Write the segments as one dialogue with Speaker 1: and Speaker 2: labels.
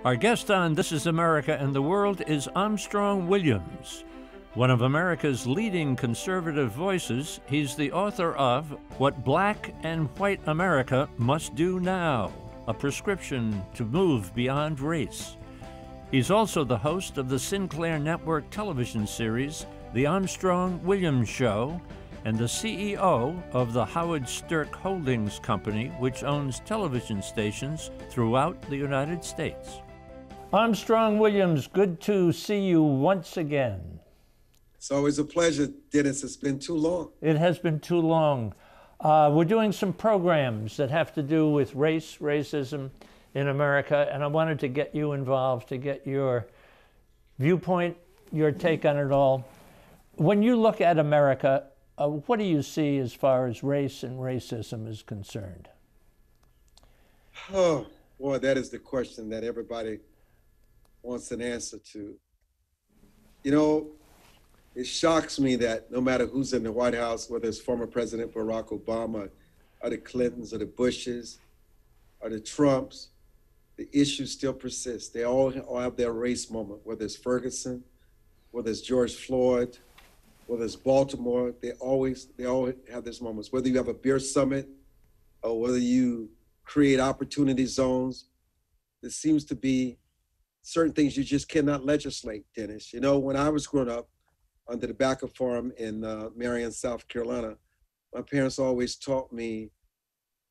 Speaker 1: Our guest on This Is America and the World is Armstrong Williams. One of America's leading conservative voices, he's the author of What Black and White America Must Do Now, a prescription to move beyond race. He's also the host of the Sinclair Network television series, The Armstrong Williams Show, and the CEO of the Howard Stirk Holdings Company, which owns television stations throughout the United States. Armstrong Williams, good to see you once again.
Speaker 2: It's always a pleasure, Dennis. It's been too long.
Speaker 1: It has been too long. We're doing some programs that have to do with race, racism in America, and I wanted to get you involved, to get your viewpoint, your take on it all. When you look at America, what do you see as far as race and racism is concerned?
Speaker 2: Oh, boy, that is the question that everybody wants an answer to. You know, it shocks me that no matter who's in the White House, whether it's former President Barack Obama, or the Clintons, or the Bushes, or the Trumps, the issues still persist. They all have their race moment, whether it's Ferguson, whether it's George Floyd, whether it's Baltimore, they all have these moments. Whether you have a beer summit, or whether you create opportunity zones, there seems to be certain things you just cannot legislate, Dennis. You know, when I was growing up on the tobacco farm in Marion, South Carolina, my parents always taught me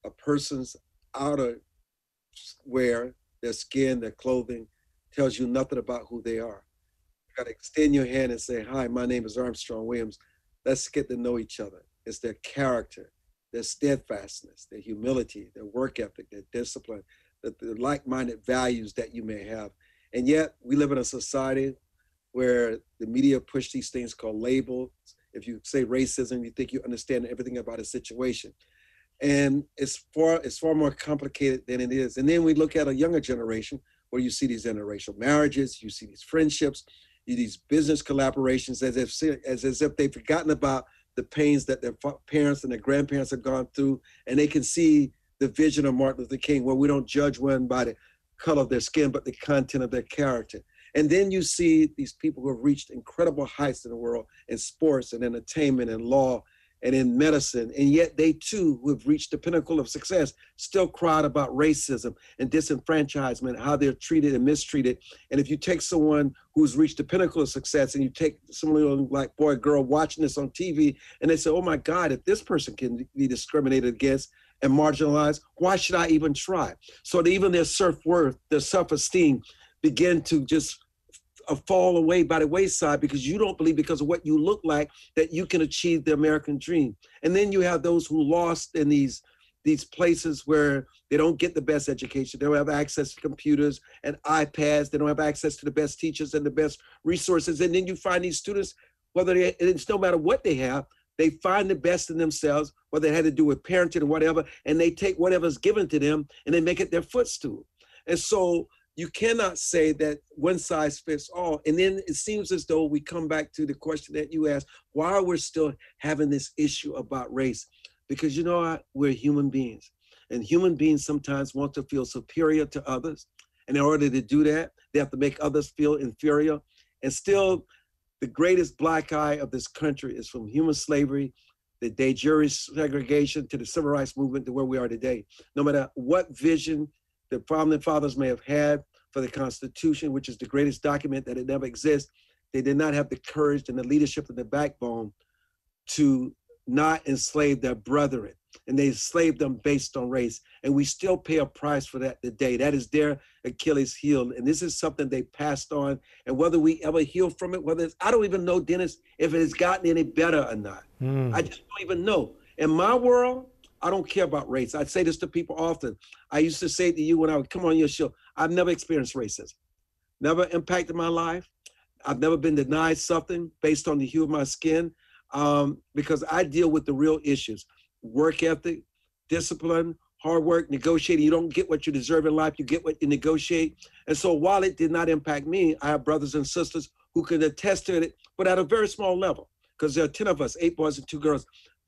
Speaker 2: a person's outer wear, their skin, their clothing, tells you nothing about who they are. You gotta extend your hand and say, hi, my name is Armstrong Williams. Let's get to know each other. It's their character, their steadfastness, their humility, their work ethic, their discipline, the like-minded values that you may have. And yet we live in a society where the media push these things called labels. If you say racism, you think you understand everything about a situation. And it's far more complicated than it is. And then we look at a younger generation where you see these interracial marriages, you see these friendships, these business collaborations as if they've forgotten about the pains that their parents and their grandparents have gone through. And they can see the vision of Martin Luther King, where we don't judge one by the color of their skin, but the content of their character. And then you see these people who have reached incredible heights in the world in sports and entertainment and law and in medicine. And yet they too, who have reached the pinnacle of success, still cried about racism and disenfranchisement, how they're treated and mistreated. And if you take someone who's reached the pinnacle of success and you take someone like boy or girl watching this on TV and they say, oh my God, if this person can be discriminated against and marginalized, why should I even try? So that even their self-worth, their self-esteem begin to just fall away by the wayside because you don't believe because of what you look like that you can achieve the American dream. And then you have those who lost in these places where they don't get the best education. They don't have access to computers and iPads. They don't have access to the best teachers and the best resources. And then you find these students, it's no matter what they have, they find the best in themselves, whether it had to do with parenting or whatever, and they take whatever's given to them and they make it their footstool. And so you cannot say that one size fits all. And then it seems as though we come back to the question that you asked, why we're still having this issue about race? Because you know what? We're human beings. And human beings sometimes want to feel superior to others. And in order to do that, they have to make others feel inferior. And still, the greatest black eye of this country is from human slavery, the de jure segregation, to the civil rights movement, to where we are today. No matter what vision the founding fathers may have had for the Constitution, which is the greatest document that it never exists, they did not have the courage and the leadership and the backbone to not enslave their brethren. And they enslaved them based on race. And we still pay a price for that today. That is their Achilles heel. And this is something they passed on. And whether we ever heal from it, I don't even know, Dennis, if it has gotten any better or not. I just don't even know. In my world, I don't care about race. I say this to people often. I used to say to you when I would come on your show, I've never experienced racism, never impacted my life. I've never been denied something based on the hue of my skin because I deal with the real issues. Work ethic, discipline, hard work, negotiating. You don't get what you deserve in life, you get what you negotiate. And so while it did not impact me, I have brothers and sisters who can attest to it, but at a very small level, because there are 10 of us, 8 boys and 2 girls.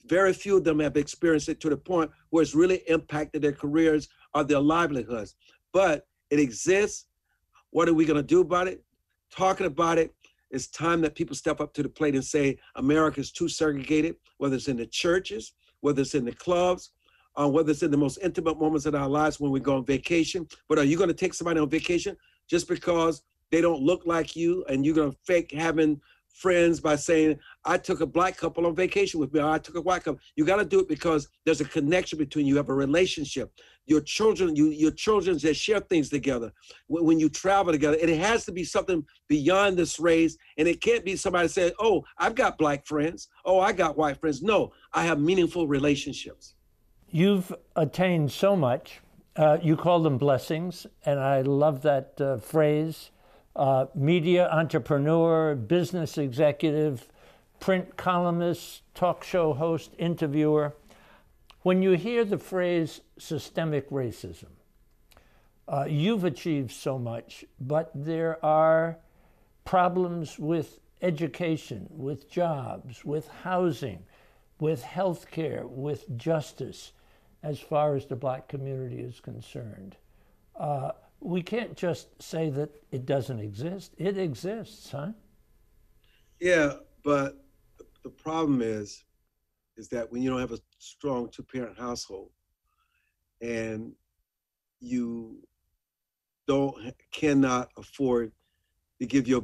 Speaker 2: Very few of them have experienced it to the point where it's really impacted their careers or their livelihoods. But it exists. What are we going to do about it? Talking about it. It's time that people step up to the plate and say, America is too segregated, whether it's in the churches, whether it's in the clubs, whether it's in the most intimate moments of our lives when we go on vacation. But are you going to take somebody on vacation just because they don't look like you, and you're going to fake having friends by saying, I took a black couple on vacation with me, or I took a white couple? You got to do it because there's a connection between you. You have a relationship. Your children that share things together. When you travel together, it has to be something beyond this race, and it can't be somebody saying, oh, I've got black friends. Oh, I got white friends. No, I have meaningful relationships.
Speaker 1: You've attained so much. You call them blessings, and I love that phrase. Media entrepreneur, business executive, print columnist, talk show host, interviewer. When you hear the phrase systemic racism, you've achieved so much, but there are problems with education, with jobs, with housing, with healthcare, with justice, as far as the black community is concerned. We can't just say that it doesn't exist. It exists, huh?
Speaker 2: Yeah, but the problem is that when you don't have a strong two-parent household and you cannot afford to give your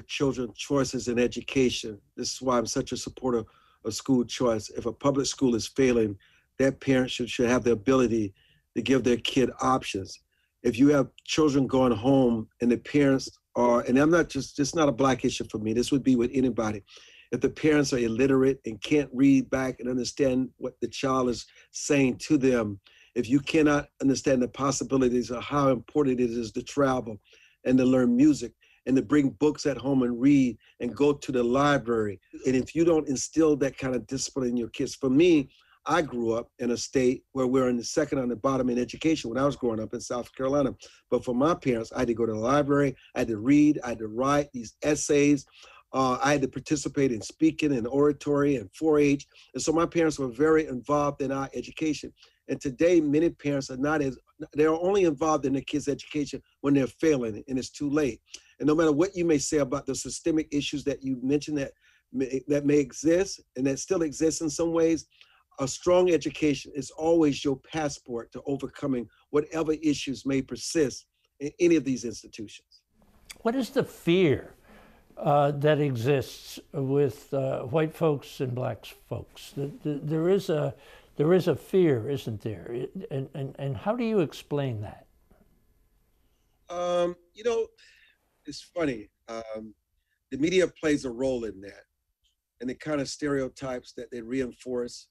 Speaker 2: children choices in education. This is why I'm such a supporter of school choice. If a public school is failing, that parent should have the ability to give their kid options. If you have children going home and the parents are, and I'm not just not a black issue for me, this would be with anybody. If the parents are illiterate and can't read back and understand what the child is saying to them, if you cannot understand the possibilities of how important it is to travel and to learn music and to bring books at home and read and go to the library, and if you don't instill that kind of discipline in your kids, for me, I grew up in a state where we're in the second on the bottom in education when I was growing up in South Carolina. But for my parents, I had to go to the library, I had to read, I had to write these essays. I had to participate in speaking and oratory and 4-H. And so my parents were very involved in our education. And today, many parents they're only involved in their kids' education when they're failing and it's too late. And no matter what you may say about the systemic issues that you mentioned that may exist and that still exist in some ways, a strong education is always your passport to overcoming whatever issues may persist in any of these institutions.
Speaker 1: What is the fear that exists with white folks and black folks? There is a fear, isn't there? And how do you explain that?
Speaker 2: It's funny. The media plays a role in that, and the kind of stereotypes that they reinforce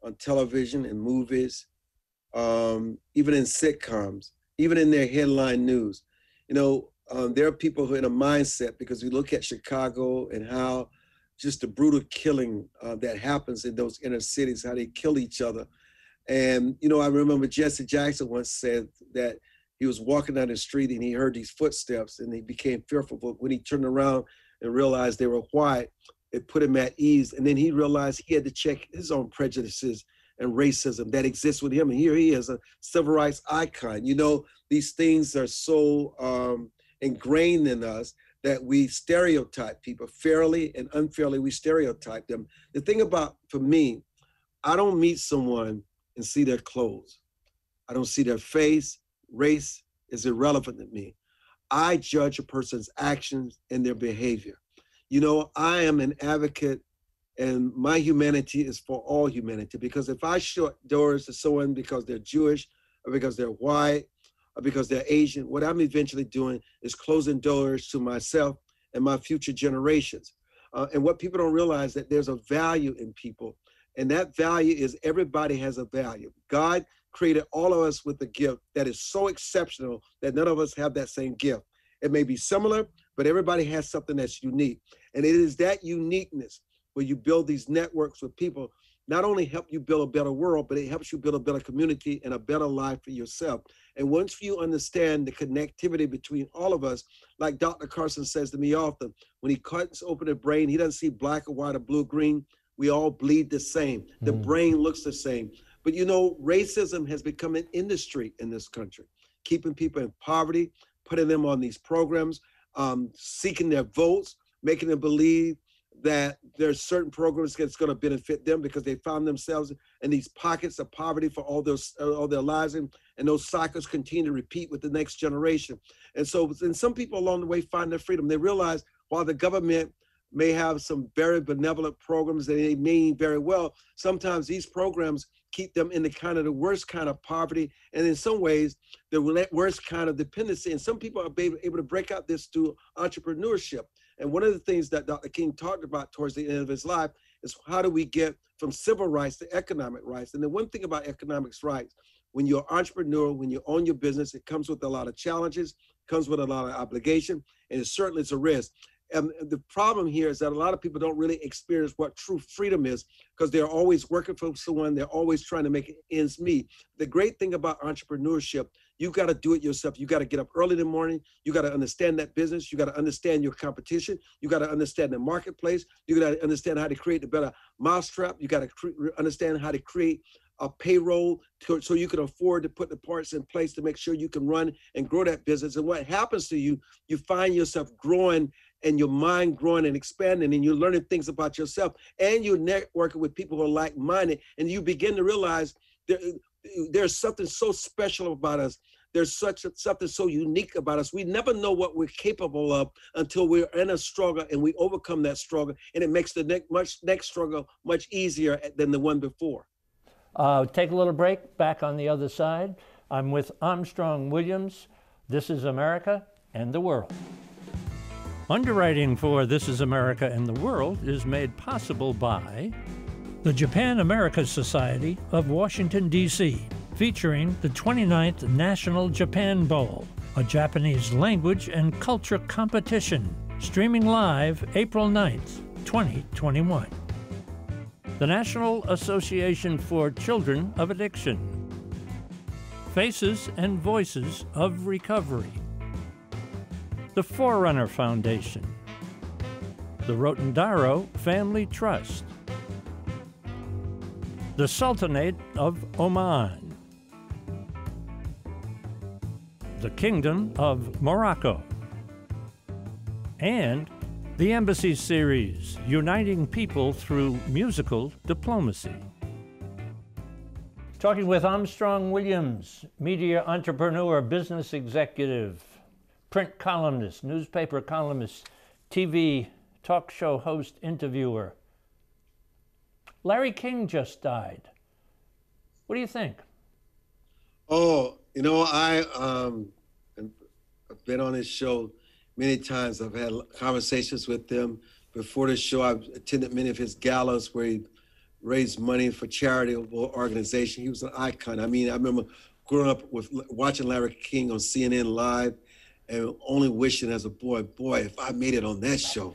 Speaker 2: on television and movies, even in sitcoms, even in their headline news. There are people who are in a mindset, because we look at Chicago and how just the brutal killing that happens in those inner cities, how they kill each other. And, I remember Jesse Jackson once said that he was walking down the street and he heard these footsteps and he became fearful. But when he turned around and realized they were white, it put him at ease. And then he realized he had to check his own prejudices and racism that exists with him. And here he is, a civil rights icon. These things are so ingrained in us that we stereotype people fairly and unfairly. We stereotype them. The thing about, for me, I don't meet someone and see their clothes. I don't see their face. Race is irrelevant to me. I judge a person's actions and their behavior. I am an advocate, and my humanity is for all humanity, because if I shut doors to someone because they're Jewish or because they're white or because they're Asian, what I'm eventually doing is closing doors to myself and my future generations. And what people don't realize, that there's a value in people, and that value is everybody has a value. God created all of us with a gift that is so exceptional that none of us have that same gift. It may be similar, but everybody has something that's unique. And it is that uniqueness where you build these networks with people, not only help you build a better world, but it helps you build a better community and a better life for yourself. And once you understand the connectivity between all of us, like Dr. Carson says to me often, when he cuts open the brain, he doesn't see black or white or blue or green. We all bleed the same. The brain looks the same. But racism has become an industry in this country, keeping people in poverty, putting them on these programs, seeking their votes, making them believe that there's certain programs that's going to benefit them because they found themselves in these pockets of poverty for all their lives, and those cycles continue to repeat with the next generation. And so, and some people along the way find their freedom. They realize while the government may have some very benevolent programs that they mean very well, sometimes these programs keep them in the worst kind of poverty, and in some ways, the worst kind of dependency. And some people are able to break out this through entrepreneurship. And one of the things that Dr. King talked about towards the end of his life is how do we get from civil rights to economic rights? And the one thing about economics rights, when you're an entrepreneur, when you own your business, it comes with a lot of challenges, comes with a lot of obligation, and it certainly is a risk. And the problem here is that a lot of people don't really experience what true freedom is because they're always working for someone. They're always trying to make ends meet. The great thing about entrepreneurship, you got to do it yourself. You got to get up early in the morning. You got to understand that business. You got to understand your competition. You got to understand the marketplace. You got to understand how to create a better mousetrap. You got to understand how to create a payroll so you can afford to put the parts in place to make sure you can run and grow that business. And what happens to you, you find yourself growing and your mind growing and expanding, and you're learning things about yourself, and you're networking with people who are like-minded, and you begin to realize there's something so special about us. There's something so unique about us. We never know what we're capable of until we're in a struggle and we overcome that struggle, and it makes the next struggle much easier than the one before.
Speaker 1: Take a little break. Back on the other side, I'm with Armstrong Williams. This is America and the World. Underwriting for This is America and the World is made possible by the Japan-America Society of Washington, D.C., featuring the 29th National Japan Bowl, a Japanese language and culture competition, streaming live April 9th, 2021. The National Association for Children of Addiction, Faces and Voices of Recovery, the Forerunner Foundation, the Rotondaro Family Trust, the Sultanate of Oman, the Kingdom of Morocco, and the Embassy Series, Uniting People Through Musical Diplomacy. Talking with Armstrong Williams, media entrepreneur, business executive, print columnist, newspaper columnist, TV talk show host, interviewer. Larry King just died. What do you think?
Speaker 2: Oh, you know, I've been on his show many times. I've had conversations with him. Before the show, I've attended many of his galas where he raised money for charitable organizations. He was an icon. I mean, I remember growing up with watching Larry King on CNN Live and only wishing as a boy, if I made it on that show,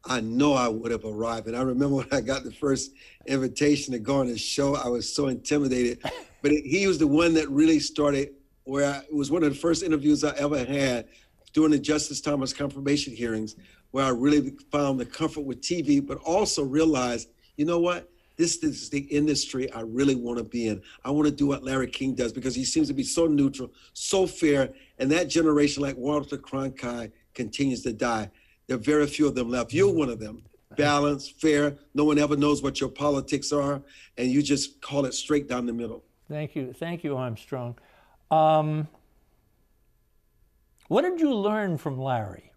Speaker 2: I know I would have arrived. And I remember when I got the first invitation to go on his show, I was so intimidated. But he was the one that really started it was one of the first interviews I ever had during the Justice Thomas confirmation hearings, where I really found the comfort with TV, but also realized, you know what? This is the industry I really want to be in. I want to do what Larry King does because he seems to be so neutral, so fair, and that generation like Walter Cronkite continues to die. There are very few of them left. You're one of them. Balanced, fair, no one ever knows what your politics are, and you just call it straight down the middle.
Speaker 1: Thank you, Armstrong. What did you learn from Larry?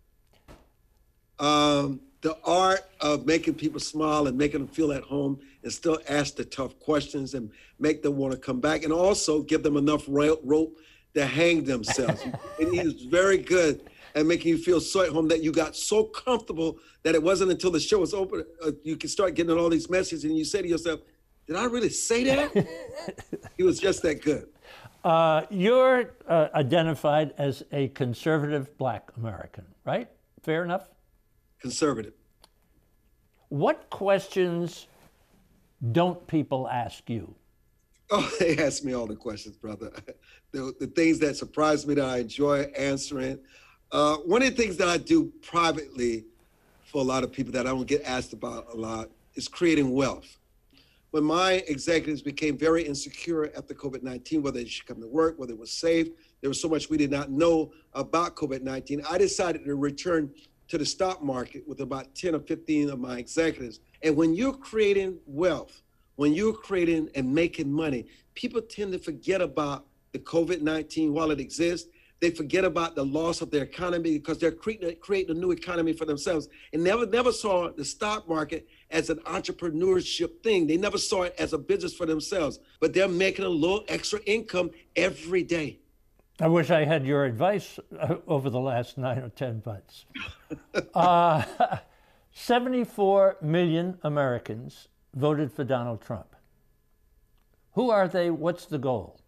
Speaker 2: The art of making people smile and making them feel at home and still ask the tough questions and make them want to come back, and also give them enough rope to hang themselves. And he was very good at making you feel so at home that you got so comfortable that it wasn't until the show was over, you could start getting all these messages and you say to yourself, did I really say that? He was just that good.
Speaker 1: You're identified as a conservative Black American, right? Fair enough?
Speaker 2: Conservative.
Speaker 1: What questions don't people ask you?
Speaker 2: Oh, they ask me all the questions, brother. The things that surprise me that I enjoy answering. One of the things that I do privately for a lot of people that I don't get asked about a lot is creating wealth. when my executives became very insecure after COVID-19, whether they should come to work, whether it was safe, there was so much we did not know about COVID-19, I decided to return to the stock market with about 10 or 15 of my executives. And when you're creating wealth, when you're creating and making money, people tend to forget about the COVID-19 while it exists. They forget about the loss of their economy because they're creating a new economy for themselves, and never saw the stock market as an entrepreneurship thing. They never saw it as a business for themselves, but they're making a little extra income every day.
Speaker 1: I wish I had your advice over the last 9 or 10 months. 74 million Americans voted for Donald Trump. Who are they? What's the goal?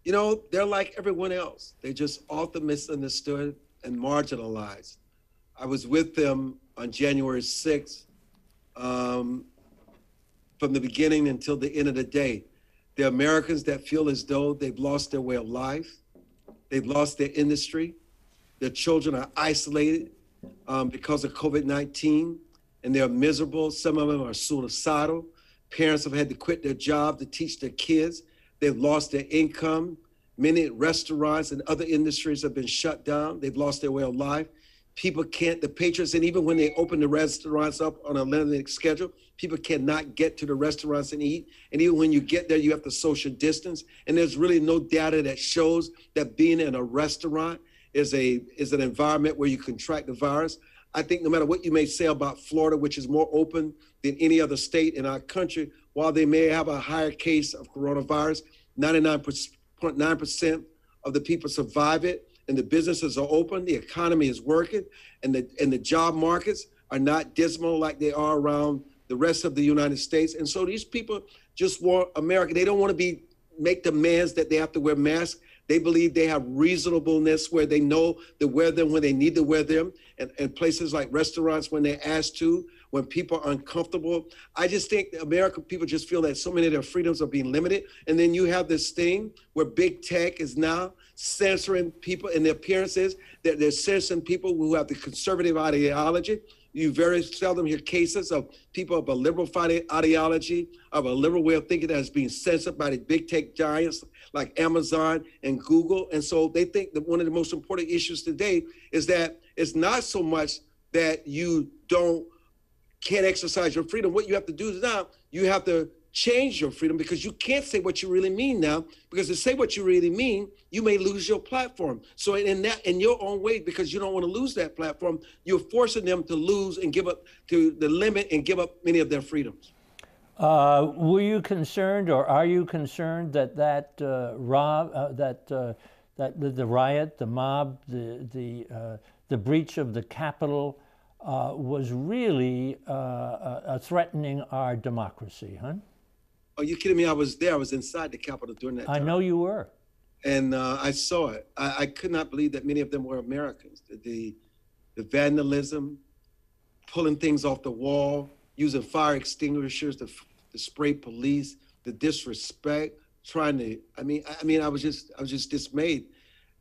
Speaker 2: You know, they're like everyone else. They're just often misunderstood and marginalized. I was with them on January 6th, from the beginning until the end of the day. They're Americans that feel as though they've lost their way of life. They've lost their industry. Their children are isolated because of COVID-19, and they're miserable. Some of them are suicidal. Parents have had to quit their job to teach their kids. They've lost their income. Many restaurants and other industries have been shut down. They've lost their way of life. People can't, the patrons, and even when they open the restaurants up on a limited schedule, people cannot get to the restaurants and eat. And even when you get there, you have to social distance. And there's really no data that shows that being in a restaurant is an environment where you contract the virus. I think no matter what you may say about Florida, which is more open than any other state in our country, while they may have a higher case of coronavirus, 99.9% of the people survive it, and the businesses are open, the economy is working, and the job markets are not dismal like they are around the rest of the United States. And so these people just want America. They don't want to make demands that they have to wear masks. They believe they have reasonableness where they know to wear them when they need to wear them, and places like restaurants when they're asked to, when people are uncomfortable. I just think the American people just feel that so many of their freedoms are being limited. And then you have this thing where big tech is now censoring people in their appearances, that they're censoring people who have the conservative ideology. You very seldom hear cases of people of a liberal ideology, of a liberal way of thinking that is being censored by the big tech giants like Amazon and Google. And so they think that one of the most important issues today is that it's not so much that you can't exercise your freedom. What you have to do is now you have to change your freedom, because you can't say what you really mean now, because to say what you really mean, you may lose your platform. So in your own way, because you don't want to lose that platform, you're forcing them to lose and give up to the limit and give up many of their freedoms.
Speaker 1: Were you concerned, or are you concerned that the riot, the mob, the breach of the Capitol was really threatening our democracy, huh?
Speaker 2: Are you kidding me? I was there. I was inside the Capitol during that time.
Speaker 1: I know you were.
Speaker 2: And I saw it. I could not believe that many of them were Americans. The vandalism, pulling things off the wall, using fire extinguishers to spray police, the disrespect, trying to, I mean, I was just dismayed.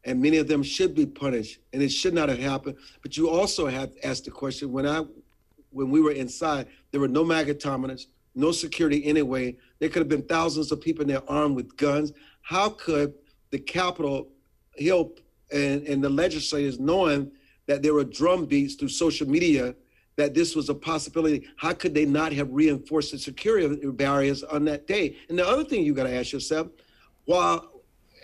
Speaker 2: And many of them should be punished, and it should not have happened. But you also have asked the question, when we were inside, there were no magnetometers, no security anyway. There could have been thousands of people in there armed with guns. How could the Capitol Hill and the legislators, knowing that there were drum beats through social media, that this was a possibility, how could they not have reinforced the security barriers on that day? And the other thing you gotta ask yourself, while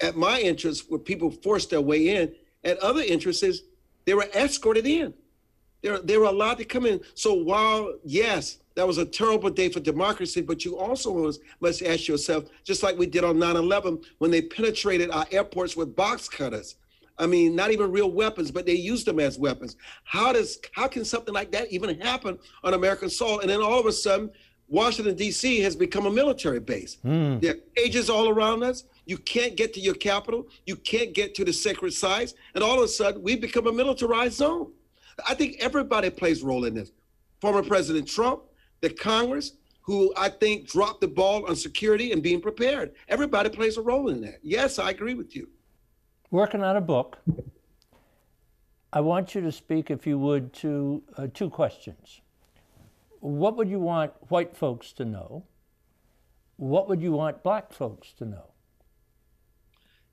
Speaker 2: at my entrance, where people forced their way in, at other entrances, they were escorted in. They were allowed to come in. So while, yes, that was a terrible day for democracy, but you also must ask yourself, just like we did on 9/11, when they penetrated our airports with box cutters. I mean, not even real weapons, but they used them as weapons. How can something like that even happen on American soil? And then all of a sudden, Washington, D.C. has become a military base. There are cages all around us. You can't get to your capital. You can't get to the sacred sites. And all of a sudden, we've become a militarized zone. I think everybody plays a role in this. Former President Trump, the Congress, who I think dropped the ball on security and being prepared. Everybody plays a role in that. Yes, I agree with you.
Speaker 1: Working on a book. I want you to speak, if you would, to two questions. what would you want white folks to know? What would you want black folks to know?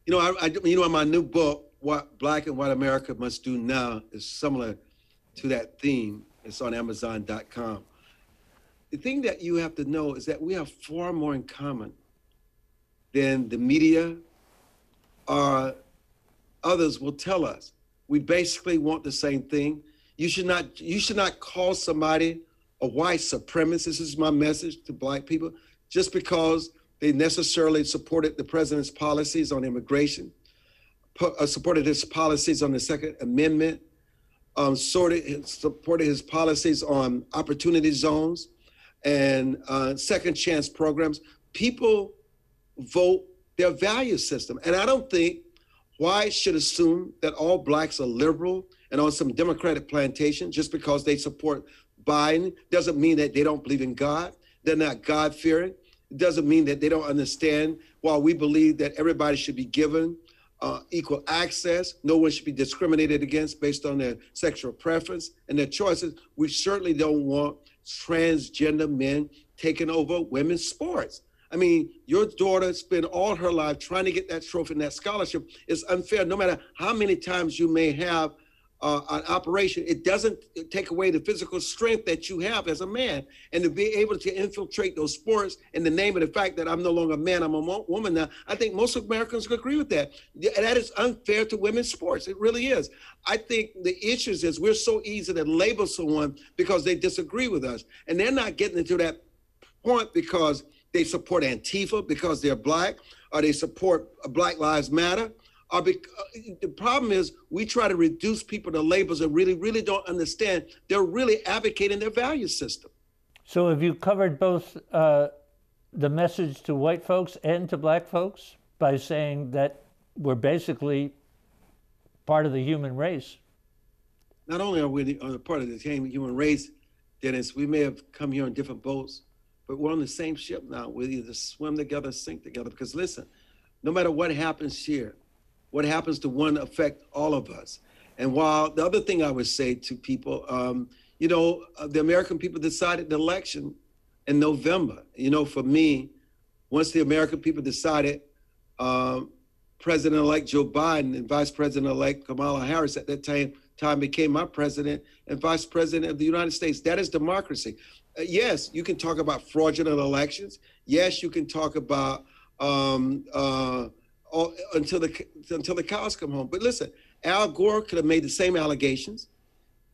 Speaker 2: You know, in my new book, What Black and White America Must Do Now, is similar to that theme. It's on Amazon.com. The thing that you have to know is that we have far more in common than the media or others will tell us. We basically want the same thing. You should not call somebody a white supremacist. This is my message to black people. Just because they necessarily supported the president's policies on immigration, supported his policies on the Second Amendment, supported his policies on opportunity zones and second chance programs. People vote their value system. And I don't think whites should assume that all blacks are liberal and on some Democratic plantation just because they support Biden. Doesn't mean that they don't believe in God. They're not God-fearing. It doesn't mean that they don't understand. While we believe that everybody should be given equal access, no one should be discriminated against based on their sexual preference and their choices, we certainly don't want transgender men taking over women's sports. I mean, your daughter spent all her life trying to get that trophy and that scholarship. It's unfair. No matter how many times you may have an operation, it doesn't take away the physical strength that you have as a man. And to be able to infiltrate those sports in the name of the fact that I'm no longer a man, I'm a woman now, I think most Americans would agree with that. That is unfair to women's sports. It really is. I think the issue is we're so easy to label someone because they disagree with us. And they're not getting into that point because they support Antifa because they're black, or they support Black Lives Matter. The problem is we try to reduce people to labels and really don't understand. They're really advocating their value system.
Speaker 1: So have you covered both the message to white folks and to black folks by saying that we're basically part of the human race?
Speaker 2: Not only are we part of the human race, Dennis, we may have come here on different boats, but we're on the same ship now. We either swim together, sink together. Because listen, no matter what happens here, what happens to one affect all of us. And while the other thing I would say to people, the American people decided the election in November. You know, for me, once the American people decided President-elect Joe Biden and Vice President-elect Kamala Harris at that time became my president and vice president of the United States. That is democracy. Yes, you can talk about fraudulent elections. Yes, you can talk about until the cows come home. But listen, Al Gore could have made the same allegations.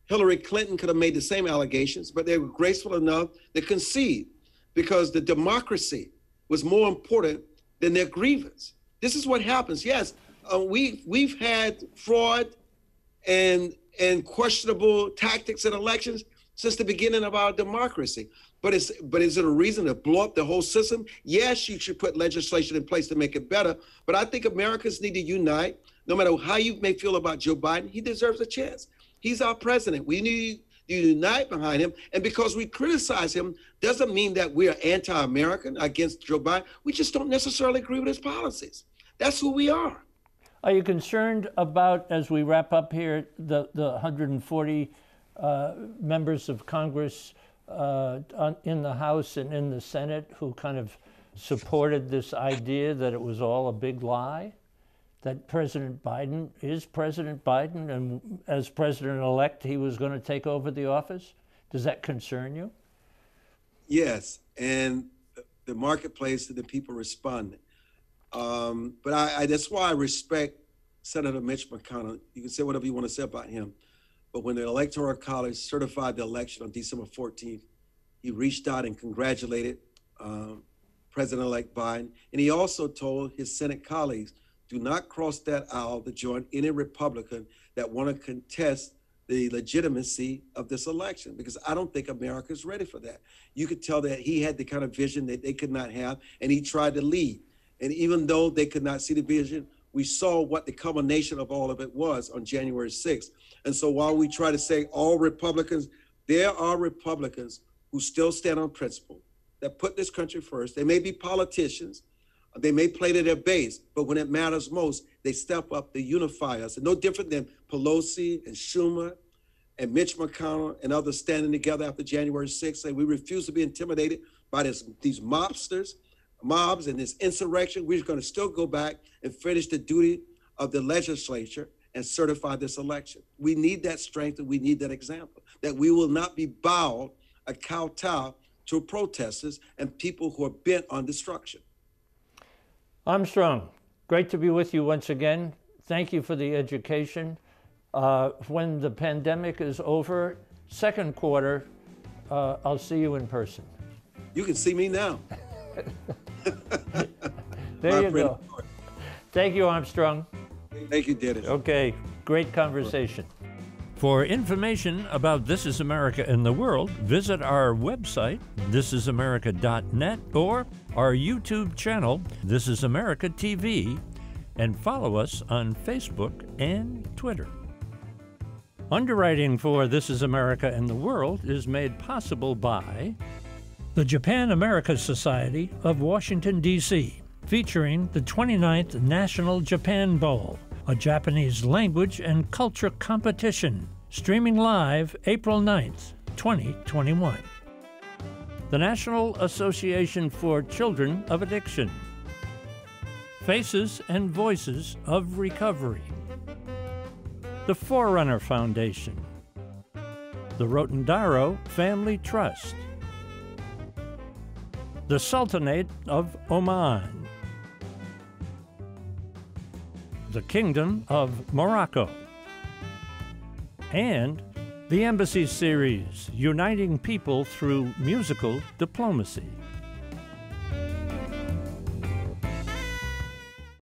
Speaker 2: Hillary Clinton could have made the same allegations, but they were graceful enough to concede because the democracy was more important than their grievance. This is what happens. Yes, we've had fraud and questionable tactics in elections since the beginning of our democracy. But is it a reason to blow up the whole system? Yes, you should put legislation in place to make it better. But I think Americans need to unite. No matter how you may feel about Joe Biden, he deserves a chance. He's our president. We need to unite behind him. And because we criticize him doesn't mean that we are anti-American against Joe Biden. We just don't necessarily agree with his policies. That's who we are.
Speaker 1: Are you concerned about, as we wrap up here, the 140 members of Congress in the House and in the Senate who kind of supported this idea that it was all a big lie, that President Biden is President Biden, and as president-elect, he was going to take over the office? Does that concern you?
Speaker 2: Yes, and the marketplace and the people responding. But that's why I respect Senator Mitch McConnell. You can say whatever you want to say about him. But when the Electoral College certified the election on December 14th, he reached out and congratulated President-elect Biden. And he also told his Senate colleagues, do not cross that aisle to join any Republican that want to contest the legitimacy of this election, because I don't think America's ready for that. You could tell that he had the kind of vision that they could not have, and he tried to lead. And even though they could not see the vision, we saw what the culmination of all of it was on January 6th. And so while we try to say all Republicans, there are Republicans who still stand on principle, that put this country first. They may be politicians, they may play to their base, but when it matters most, they step up, they unify us. And no different than Pelosi and Schumer and Mitch McConnell and others standing together after January 6th say we refuse to be intimidated by these mobs and this insurrection. We're going to still go back and finish the duty of the legislature and certify this election. We need that strength and we need that example, that we will not be bowed a kowtow to protesters and people who are bent on destruction.
Speaker 1: Armstrong, great to be with you once again. Thank you for the education. When the pandemic is over, second quarter, I'll see you in person.
Speaker 2: You can see me now.
Speaker 1: There you go. Thank you, Armstrong.
Speaker 2: Thank you, Dennis.
Speaker 1: Okay, great conversation. For information about This Is America in the World, visit our website, thisisamerica.net, or our YouTube channel, This Is America TV, and follow us on Facebook and Twitter. Underwriting for This Is America in the World is made possible by the Japan-America Society of Washington, D.C., featuring the 29th National Japan Bowl, a Japanese language and culture competition, streaming live April 9th, 2021. The National Association for Children of Addiction. Faces and Voices of Recovery. The Forerunner Foundation. The Rotondaro Family Trust. The Sultanate of Oman. The Kingdom of Morocco, and the Embassy Series, uniting people through musical diplomacy.